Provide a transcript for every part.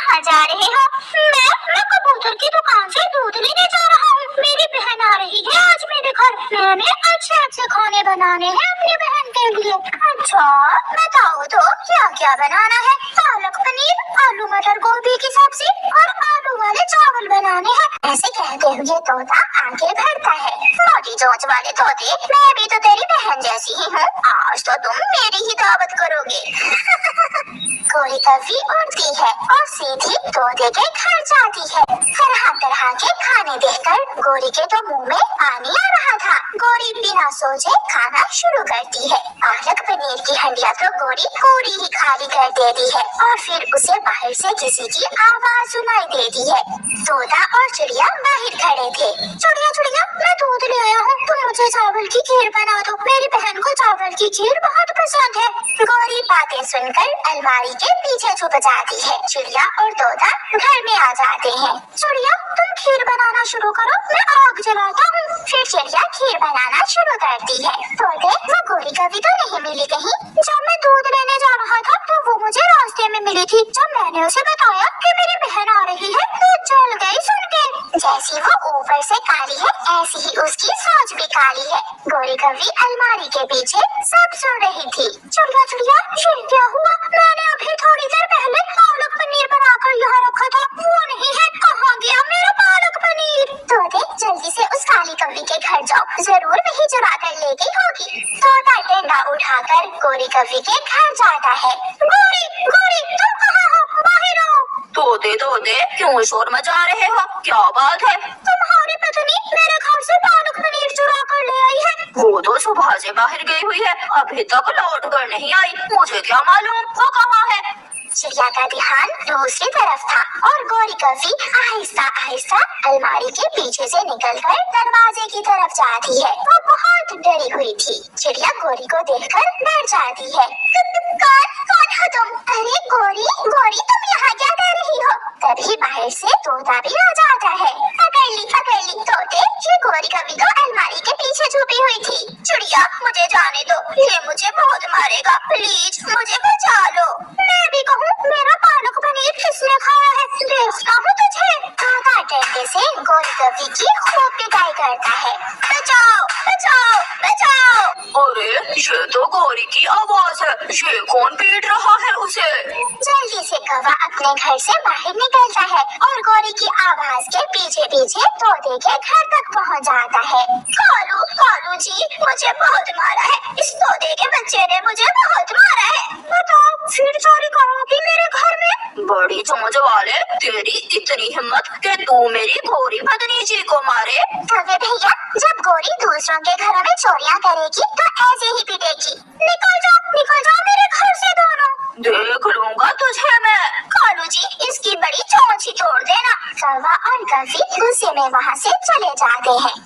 कहाँ जा रहे हो? मैं कबूतर की दुकान से दूध लेने जा रहा हूँ। मेरी बहन आ रही है आज मेरे घर। मैंने अच्छे अच्छे खाने बनाने हैं अपनी बहन के लिए। अच्छा, बताओ तो क्या क्या बनाना है? पालक पनीर, आलू मटर गोभी की सब्जी और आलू वाले चावल बनाने हैं। ऐसे कहते हुए तोता आगे बढ़ता है। मोटी चोंच वाले तोते, मैं भी तो तेरी बहन जैसी ही हूँ। आज तो तुम मेरी ही दावत करोगे। गोरी कभी उड़ती है और सीधी तोते के घर जाती है। तरह तरह के खाने देखकर गोरी के तो मुंह में पानी आ रहा था। गोरी बिना सोचे खाना शुरू करती है। पालक पनीर की हंडिया तो गोरी पूरी ही खाली कर देती है और फिर उसे बाहर से किसी की आवाज सुनाई देती है। तोता और चिड़िया बाहर खड़े थे। चिड़िया चिड़िया, मैं दूध ले आया हूँ, तुम मुझे चावल की खीर बना दो। मेरी बहन को चावल की खीर बहुत पसंद है। गोरी बातें सुनकर अलमारी के पीछे छुप जाती है। चिड़िया और तोता घर में आ जाते हैं। चिड़िया, तुम खीर बनाना शुरू करो, मैं आग जलाता हूँ। फिर चिड़िया खीर बनाना शुरू करती है। तोते, वो गोरी कभी तो नहीं मिली कहीं। जब मैं दूध लेने जा रहा था तो वो मुझे रास्ते में मिली थी। जब मैंने उसे बताया कि मेरी बहन आ रही है तो चल गई सुन के। जैसी वो ऊपर से काली है ऐसी ही उसकी सोच भी काली है। गोरी कभी अलमारी के पीछे सब सुन रही थी। चिड़िया चिड़िया, ये क्या हुआ? मैंने अभी थोड़ी देर पहले पालक पनीर बनाकर यहाँ रखा था, वो नहीं है। कहाँ गया मेरा पालक पनीर? तोते, जल्दी से उस काली कौवी के घर जाओ, जरूर वही चुरा कर ले गई होगी। तोता डंडा उठाकर गोरी कौवी के घर जाता है। गोरी गोरी, तुम कहाँ हो? बाहर आओ। तोते तोते, क्यों शोर मचा रहे हो? क्या बात है? तुम्हारी पत्नी मेरे घर से पालक पनीर चुरा कर ले आई है। वो तो सुबह से बाहर गई हुई है, अभी तक लौट कर नहीं आई। मुझे क्या मालूम वो कहाँ है? चिड़िया का ध्यान दूसरी तरफ था और गोरी कौवी आहिस्ता आहिस्ता अलमारी के पीछे से निकलकर दरवाजे की तरफ जाती है। वो बहुत डरी हुई थी। चिड़िया गोरी को देखकर डर जाती है। कौन हो तुम? अरे गोरी गोरी, तुम यहाँ क्या कर रही हो? तभी बाहर से तोता भी आ जाता है। पकड़ ली तोते, ये गोरी कौवी तो अलमारी के पीछे छुपी हुई थी। चिड़िया, मुझे जाने दो, ये मुझे बहुत मारेगा, प्लीज मुझे बचा लो। मैं भी कहूँ, मेरा पालक पनीर किसने खाया है? देखता हूँ तुझे। तोता डंडे से गोरी कौवी की खूब पिटाई करता है। बचाओ बचाओ बचाओ। अरे, ये तो गोरी की आवाज है। ये कौन पीट रहा है उसे? जल्दी से कौवा अपने घर से बाहर निकलता है और गोरी की आवाज के पीछे पीछे तोते के घर तक पहुंच जाता है। कालू जी, मुझे बहुत मारा है। इस तोते के बच्चे ने मुझे बहुत मारा है। बताओ, फिर चोरी करोगी मेरे घर में? बड़ी चोंच वाले, तेरी इतनी हिम्मत कि तू मेरी गोरी भतीजी को मारे? अबे भैया, जब गोरी दूसरों के घरों में चोरियां करेगी तो ऐसे ही पिटेगी। निकल जाओ मेरे घर से दोनों। देख लूंगा तुझे मैं। कालू जी, इसकी बड़ी चोंच ही तोड़ देना। कौवा और कौवी गुस्से में वहाँ से चले जाते हैं।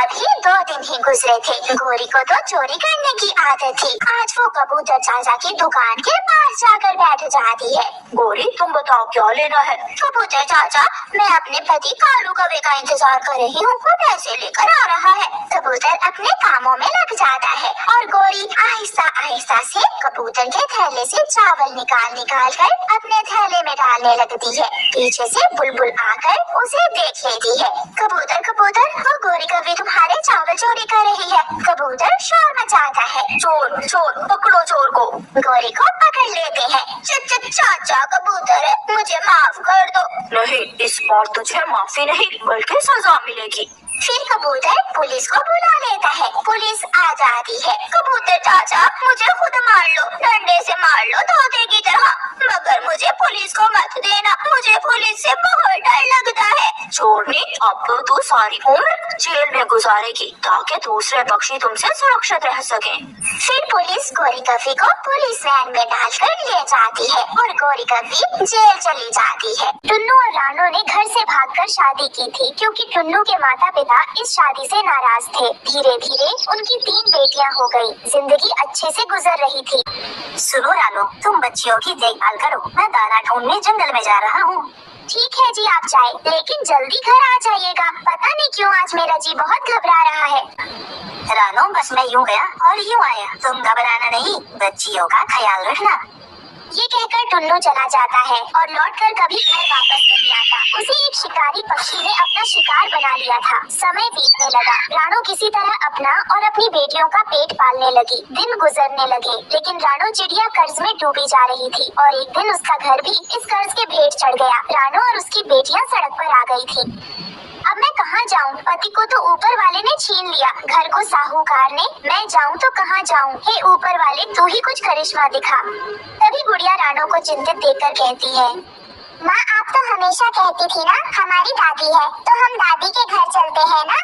अभी 2 दिन ही गुजरे थे। गोरी को तो चोरी करने की आदत थी। आज वो कबूतर चाचा की दुकान के पास जाकर बैठ जाती है। गोरी, तुम बताओ क्या लेना है? कबूतर चाचा, मैं अपने पति कालू कौवे का इंतजार कर रही हूँ, वो पैसे लेकर आ रहा है। कबूतर अपने कामों में लग जाता है और गोरी आहिस्ता आहिस्ता से कबूतर के थैले से चावल निकाल कर अपने थैले में डालने लगती है। पीछे से बुलबुल आकर उसे देख लेती है। कबूतर वो गोरी कौवी तुम्हारे चावल चोरी कर रही है। कबूतर शोर मचाता है। चोर, पकड़ो चोर को। गोरी को पकड़ लेते हैं। चाचा कबूतर, मुझे माफ कर दो। नहीं, इस बार तुझे माफी नहीं बल्कि सजा मिलेगी। फिर कबूतर पुलिस को बुला लेता है। पुलिस आ जाती है। कबूतर चाचा, मुझे खुद मार लो, डंडे से मार लो तोते की तरह, मगर मुझे पुलिस को मत देना, मुझे पुलिस से बहुत डर लगता है। छोड़नी, अब तो तू सारी उम्र जेल में गुजारेगी ताकि दूसरे पक्षी तुमसे सुरक्षित रह सकें। फिर पुलिस गोरी कौवी को पुलिस वैन में डालकर ले जाती है और गोरी कौवी जेल चली जाती है। टुन्नू और रानू ने घर से भागकर शादी की थी क्योंकि टुन्नू के माता पिता इस शादी से नाराज थे। धीरे धीरे उनकी 3 बेटियां हो गई। जिंदगी अच्छे से गुजर रही थी। सुनो रानू, तुम बच्चियों की देखभाल करो, मैं दाना ढूंढने जंगल में जा रहा हूँ। ठीक है जी, आप जाए, लेकिन जल्दी घर आ जाइएगा। पता नहीं क्यों आज मेरा जी बहुत घबरा रहा है। रानू, बस मैं यूँ गया और यूँ आया, तुम घबराना नहीं, बच्चियों का ख्याल रखना। ये कहकर टुन्नू चला जाता है और लौटकर कभी घर वापस नहीं आता। उसे एक शिकारी पक्षी ने अपना शिकार बना लिया था। समय बीतने लगा। रानो किसी तरह अपना और अपनी बेटियों का पेट पालने लगी। दिन गुजरने लगे, लेकिन रानो चिड़िया कर्ज में डूबी जा रही थी और एक दिन उसका घर भी इस कर्ज के भेंट चढ़ गया। रानो और उसकी बेटियां सड़क पर आ गई थी। अब मैं कहाँ जाऊँ? पति को तो ऊपर वाले ने छीन लिया, घर को साहूकार ने। मैं जाऊँ तो कहाँ जाऊँ? हे ऊपर वाले, तू ही कुछ करिश्मा दिखा। तभी गुड़िया रानो को चिंतित देखकर कहती है, माँ आप तो हमेशा कहती थी ना हमारी दादी है, तो हम दादी के घर चलते हैं ना।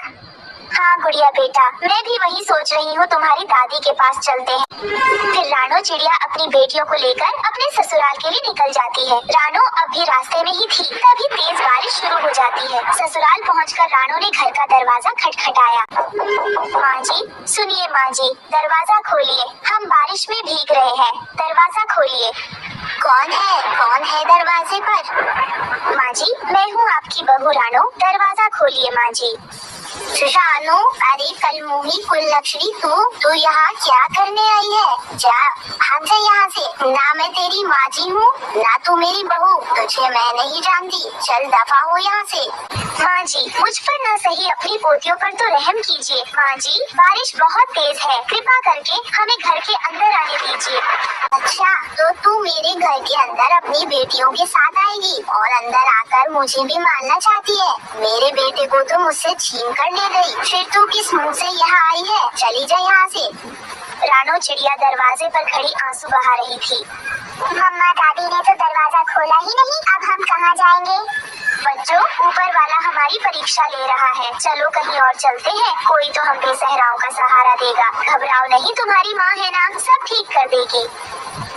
हाँ गुड़िया बेटा, मैं भी वही सोच रही हूँ, तुम्हारी दादी के पास चलते हैं। फिर रानो चिड़िया अपनी बेटियों को लेकर अपने ससुराल के लिए निकल जाती है। रानो अब भी रास्ते में ही थी, तभी तेज बारिश शुरू हो जाती है। ससुराल पहुंचकर रानो ने घर का दरवाजा खटखटाया। माँ जी सुनिए, माँ जी दरवाजा खोलिए, हम बारिश में भीग रहे हैं, दरवाजा खोलिए। कौन है दरवाजे पर? माँ जी मैं हूँ आपकी बहू रानो, दरवाजा खोलिए माँ जी। रानो, अरे कलमुही कुलक्षणी, तू यहाँ क्या करने आई है? जा भाग जा यहाँ से। ना मैं तेरी माँ जी हूँ, ना तू मेरी बहू, तुझे मैं नहीं जानती, चल दफा हो यहाँ से। माँ जी मुझ पर न सही अपनी पोतियों पर तो रहम कीजिए। माँ जी बारिश बहुत तेज है, कृपा करके हमें घर के अंदर आने दीजिए। अच्छा, तो तू मेरे घर के अंदर अपनी बेटियों के साथ आएगी और अंदर आकर मुझे भी मारना चाहती है? मेरे बेटे को तो मुझसे छीन कर ले गई, फिर तू किस मुंह से यहाँ आई है? चली जा यहाँ से। रानो चिड़िया दरवाजे पर खड़ी आंसू बहा रही थी। मम्मा दादी ने तो दरवाजा खोला ही नहीं, अब हम कहाँ जाएंगे? बच्चों ऊपर वाला हमारी परीक्षा ले रहा है, चलो कहीं और चलते हैं, कोई तो हम बेसहाराओं का सहारा देगा। घबराओ नहीं, तुम्हारी माँ है ना, सब ठीक कर देगी।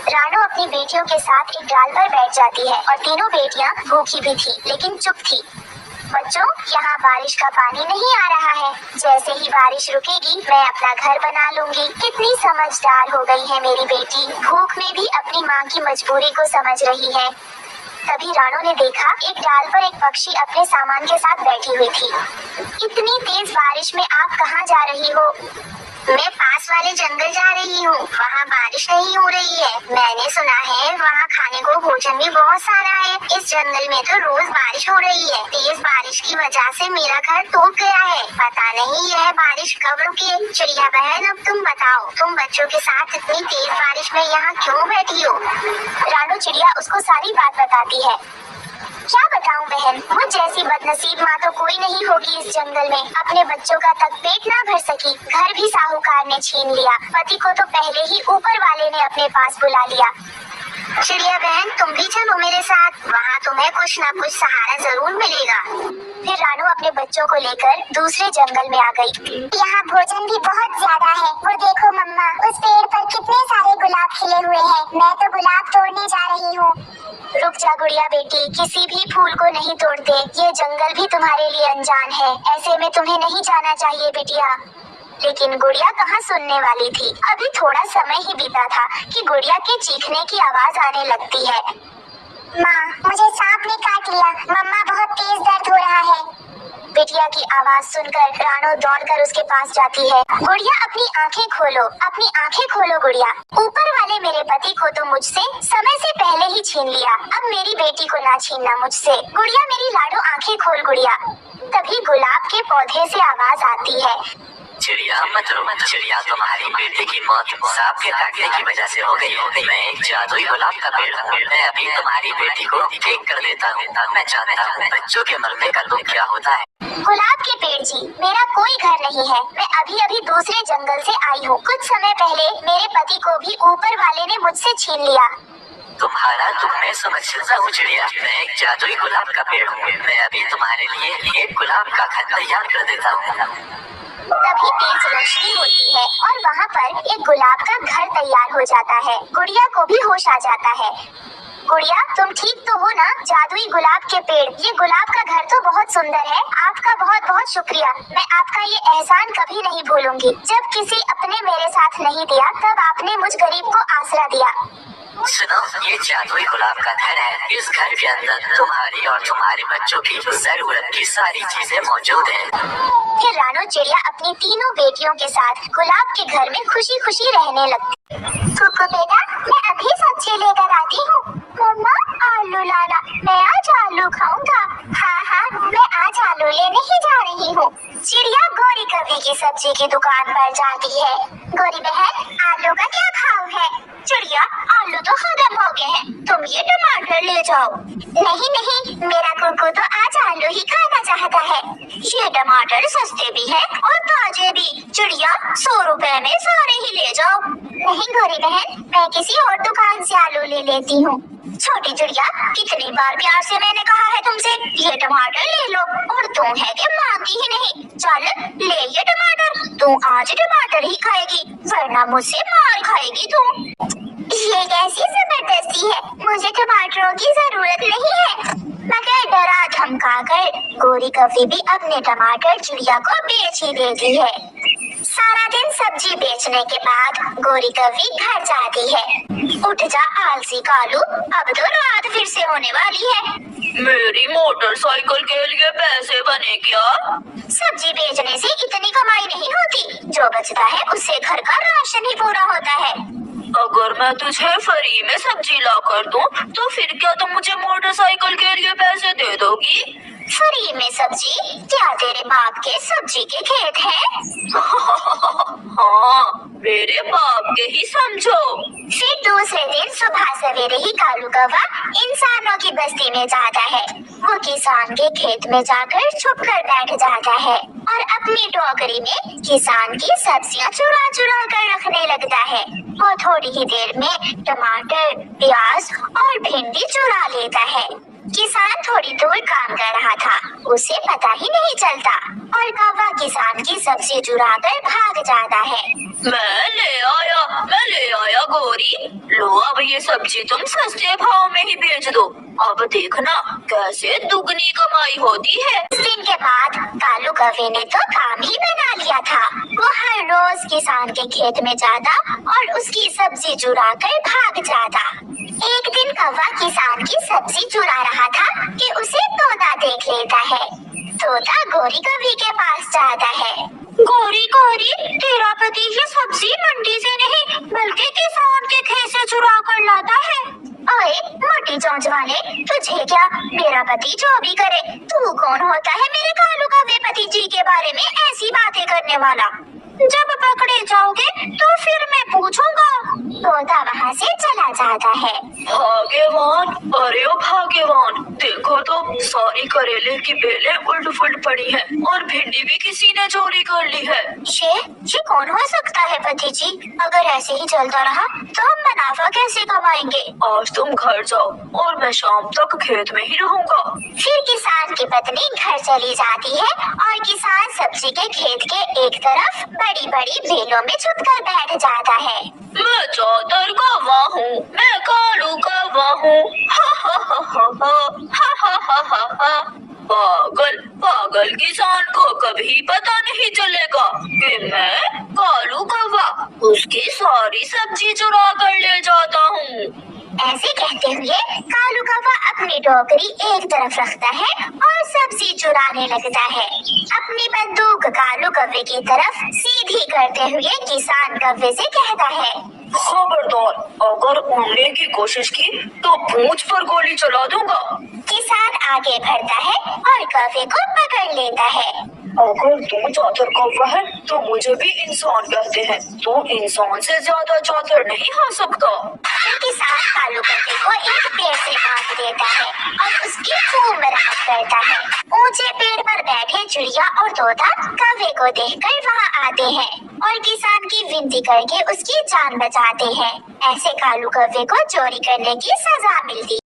रानो अपनी बेटियों के साथ एक डाल पर बैठ जाती है और तीनों बेटियां भूखी भी थी लेकिन चुप थी। बच्चों यहाँ बारिश का पानी नहीं आ रहा है, जैसे ही बारिश रुकेगी मैं अपना घर बना लूंगी। कितनी समझदार हो गई है मेरी बेटी, भूख में भी अपनी माँ की मजबूरी को समझ रही है। तभी रानो ने देखा एक डाल पर एक पक्षी अपने सामान के साथ बैठी हुई थी। इतनी तेज बारिश में आप कहाँ जा रही हो? मैं पास वाले जंगल जा रही हूँ, वहाँ बारिश नहीं हो रही है। मैंने सुना है वहाँ खाने को भोजन भी बहुत सारा है। इस जंगल में तो रोज बारिश हो रही है। तेज बारिश की वजह से मेरा घर टूट गया है, पता नहीं यह बारिश कब रुके। चिड़िया बहन अब तुम बताओ, तुम बच्चों के साथ इतनी तेज बारिश में यहाँ क्यों बैठी हो? रानो चिड़िया उसको सारी बात बताती है। क्या बताऊं बहन, मुझ जैसी बदनसीब माँ तो कोई नहीं होगी इस जंगल में। अपने बच्चों का तक पेट ना भर सकी, घर भी साहूकार ने छीन लिया, पति को तो पहले ही ऊपर वाले ने अपने पास बुला लिया। चिड़िया बहन तुम भी चलो मेरे साथ, वहाँ तुम्हें कुछ न कुछ सहारा जरूर मिलेगा। फिर रानो अपने बच्चों को लेकर दूसरे जंगल में आ गई। यहाँ भोजन भी बहुत ज्यादा है, वो देखो मम्मा, उस पेड़ पर कितने सारे गुलाब खिले हुए हैं। मैं तो गुलाब तोड़ने जा रही हूँ। रुक जा गुड़िया बेटी, किसी भी फूल को नहीं तोड़ते, ये जंगल भी तुम्हारे लिए अनजान है, ऐसे में तुम्हें नहीं जाना चाहिए बिटिया। लेकिन गुड़िया कहाँ सुनने वाली थी। अभी थोड़ा समय ही बीता था कि गुड़िया के चीखने की आवाज आने लगती है। माँ मुझे सांप ने काट लिया, मम्मा बहुत तेज दर्द हो रहा है। बिटिया की आवाज सुनकर रानो दौड़कर उसके पास जाती है। गुड़िया अपनी आंखें खोलो, अपनी आंखें खोलो गुड़िया। ऊपर वाले मेरे पति को तो मुझसे समय से पहले ही छीन लिया, अब मेरी बेटी को ना छीनना मुझसे। गुड़िया मेरी लाडो आंखें खोल गुड़िया। तभी गुलाब के पौधे से आवाज आती है, चिड़िया मत रो, चिड़िया तुम्हारी बेटे की मौत सांप के काटने की वजह से हो गई है। मैं एक जादुई गुलाब का पेड़ हूँ, मैं अभी तुम्हारी बेटी को ठीक कर देता हूँ। मैं जानता हूँ बच्चों के मरने का दुख क्या होता है। गुलाब के पेड़ जी, मेरा कोई घर नहीं है, मैं अभी दूसरे जंगल से आई हूँ। कुछ समय पहले मेरे पति को भी ऊपर वाले ने मुझसे छीन लिया। तुम्हारा दुख मैं समझ सकता हूँ चिड़िया, मैं एक जादुई गुलाब का पेड़ हूँ, मैं अभी तुम्हारे लिए एक गुलाब का घर तैयार कर देता हूँ। तभी तेज रोशनी होती है और वहाँ पर एक गुलाब का घर तैयार हो जाता है। गुड़िया को भी होश आ जाता है। गुड़िया तुम ठीक तो हो ना? जादुई गुलाब के पेड़, ये गुलाब का घर तो बहुत सुंदर है, आपका बहुत बहुत शुक्रिया। मैं आपका ये एहसान कभी नहीं भूलूंगी। जब किसी अपने मेरे साथ नहीं दिया तब आपने मुझ गरीब को आसरा दिया। सुनो, ये जादुई गुलाब का घर है, इस घर के अंदर तुम्हारी और तुम्हारे बच्चों की जरूरत की सारी चीजें मौजूद हैं। फिर रानो चिड़िया अपनी तीनों बेटियों के साथ गुलाब के घर में खुशी खुशी रहने लगती। कुकू बेटा मैं अभी सब्जी लेकर आती हूँ। मम्मा आलू लाना, मैं आज आलू खाऊंगा। हाँ, मैं आज आलू लेने ही जा रही हूँ। चिड़िया गोरी कवि की सब्जी की दुकान पर जाती है। गोरी बहन, आलू का क्या भाव है? चिड़िया, आलू तो खत्म हो गए हैं, तुम ये टमाटर ले जाओ। नहीं, मेरा कुकू तो आज आलू ही खाना चाहता है। ये टमाटर सस्ते भी हैं और ताजे भी। चिड़िया, 100 रुपए में सारे ही ले जाओ। नहीं गोरी बहन, मैं किसी और दुकान से आलू ले लेती हूँ। छोटी चिड़िया, कितनी बार प्यार से मैंने कहा है तुमसे ये टमाटर ले लो, और तुम है कि मानती ही नहीं। चल ले ये टमाटर, तू आज टमाटर ही खाएगी, वरना मुझसे मार खाएगी तू। ये कैसी जबरदस्ती है, मुझे टमाटरों की जरूरत नहीं है। मगर डरा धमका कर गोरी कवि भी अपने टमाटर चिड़िया को बेच ही देती है। सारा दिन सब्जी बेचने के बाद गोरी कवि घर जाती है। उठ जा आलसी कालू, अब तो रात फिर से होने वाली है। मेरी मोटरसाइकिल के लिए पैसे बने क्या? सब्जी बेचने से इतनी कमाई नहीं होती, जो बचता है उससे घर का राशन ही पूरा होता है। अगर मैं तुझे फ्री में सब्जी ला कर दूं, तो फिर क्या तुम मुझे मोटरसाइकिल के लिए पैसे दे दोगी? फ्री में सब्जी? क्या तेरे बाप के सब्जी के खेत हैं? हाँ, मेरे बाप के ही समझो। फिर दूसरे दिन सुबह सवेरे ही कालू कौवा इंसानों की बस्ती में जाता है। वो किसान के खेत में जाकर छुप कर बैठ जाता है और अपनी टोकरी में किसान की सब्जियां चुरा चुरा कर रखने लगता है। वो थोड़ी ही देर में टमाटर, प्याज और भिंडी चुरा लेता है। किसान थोड़ी दूर काम कर रहा था, उसे पता ही नहीं चलता और कौवा किसान की सब्जी चुरा कर भाग जाता है। मैं ले आया गोरी, लो अब ये सब्जी तुम सस्ते भाव में ही बेच दो। अब देखना कैसे दुगनी कमाई होती है। इस दिन के बाद कालू कौवे ने तो काम ही बना लिया था। वो हर रोज किसान के खेत में जाता और उसकी सब्जी चुरा कर भाग जाता। एक दिन कौवा किसान की सब्जी चुरा रहा था कि उसे तोता देख लेता है। तोता गोरी कवि के पास जाता है। गोरी, तेरा पति ये सब्जी मंडी से नहीं बल्कि किसान के खेत से चुरा कर लाता है। ओए मोटी चोंच वाले, तुझे क्या, मेरा पति जो भी करे, तू कौन होता है मेरे कालू कौवे पति जी के बारे में ऐसी बातें करने वाला? जब पकड़े जाओगे तो फिर मैं पूछूंगा। तोता वहाँ से चला जाता है। भाग्यवान, अरे ओ भाग्यवान, देखो तो सारी करेले की बेलें उल्ट फुल्ट पड़ी हैं और भिंडी भी किसी ने चोरी कर ली है। ये कौन हो सकता है पति जी? अगर ऐसे ही चलता रहा तो हम मुनाफा कैसे कमाएंगे? आज तुम घर जाओ और मैं शाम तक खेत में ही रहूंगा। फिर किसान की पत्नी घर चली जाती है और किसान सब्जी के खेत के एक तरफ बड़ी बड़ी बेलों में छुपकर बैठ जाता है। मैं चौधर कौवा हूँ, मैं कालू कौवा हूँ। पागल किसान को कभी पता नहीं चलेगा कि मैं कालू कौवा उसकी सारी सब्जी चुरा कर ले जाता हूँ। ऐसे कहते हुए कालू कौवा अपनी टोकरी एक तरफ रखता है और सब्जी चुराने लगता है। अपनी बंदूक कालू कौवे की तरफ सीधी करते हुए किसान कौवे से कहता है, खबरदार, अगर उड़ने की कोशिश की तो पूंछ पर गोली चला दूंगा। किसान आगे बढ़ता है और कौवे को पकड़ लेता है। अगर तू चातर कौवा है तो मुझे भी इंसान कहते हैं। तू इंसान से ज्यादा चातर नहीं हो सकता। किसान कालू कौवे को एक पेड़ से बांध देता है और उसकी खूब मरम्मत करता है। ऊंचे पेड़ पर बैठे चिड़िया और तोता कौवे को देखकर वहाँ आते हैं और किसान की विनती करके उसकी जान बचाते हैं। ऐसे कालू कौवे को चोरी करने की सजा मिलती